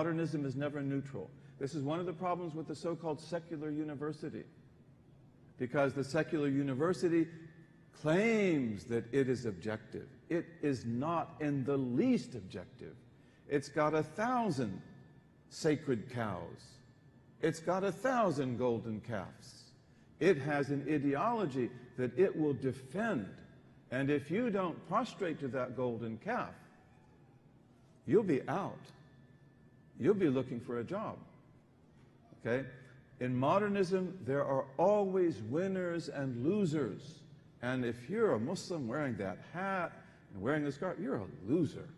modernism is never neutral. This is one of the problems with the so-called secular university, because the secular university claims that it is objective. It is not in the least objective. It's got 1,000 sacred cows. It's got 1,000 golden calves. It has an ideology that it will defend. And if you don't prostrate to that golden calf, you'll be out. You'll be looking for a job. Okay? In modernism, there are always winners and losers. And if you're a Muslim wearing that hat and wearing the scarf, you're a loser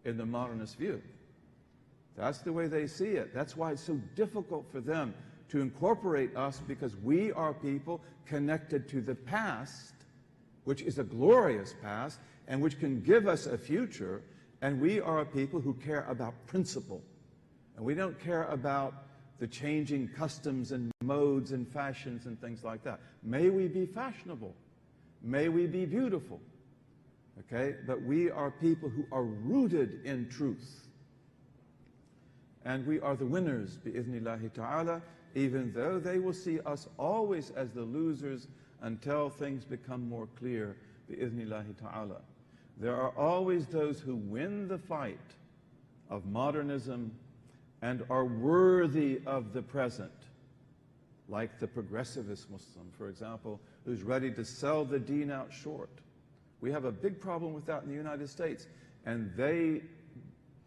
in the modernist view. That's the way they see it. That's why it's so difficult for them to incorporate us, because we are people connected to the past, which is a glorious past and which can give us a future, and we are a people who care about principle. And we don't care about the changing customs and modes and fashions and things like that. May we be fashionable. May we be beautiful. Okay? But we are people who are rooted in truth. And we are the winners, bi-idhnillahi ta'ala, even though they will see us always as the losers until things become more clear, bi-idhnillahi ta'ala. There are always those who win the fight of modernism and are worthy of the present, like the progressivist Muslim, for example, who's ready to sell the deen out short. We have a big problem with that in the United States, and they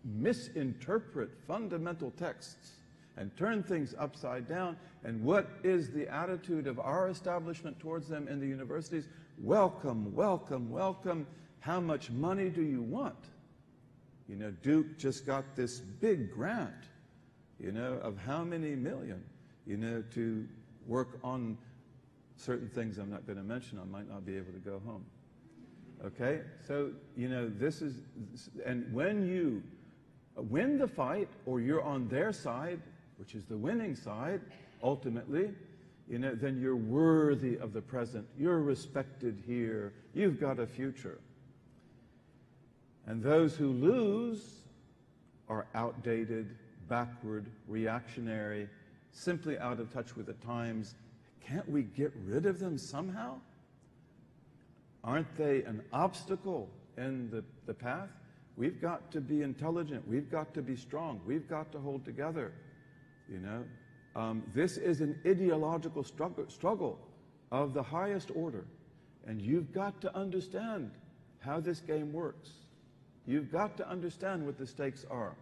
misinterpret fundamental texts and turn things upside down. And what is the attitude of our establishment towards them in the universities? Welcome, welcome, welcome. How much money do you want? You know, Duke just got this big grant, you know, of how many million, you know, to work on certain things I'm not going to mention. I might not be able to go home. Okay? So, you know, this is, and when you win the fight, or you're on their side, which is the winning side, ultimately, you know, then you're worthy of the present. You're respected here. You've got a future. And those who lose are outdated, backward, reactionary, simply out of touch with the times. Can't we get rid of them somehow? Aren't they an obstacle in the path? We've got to be intelligent. We've got to be strong. We've got to hold together. You know, this is an ideological struggle of the highest order, and you've got to understand how this game works. You've got to understand what the stakes are.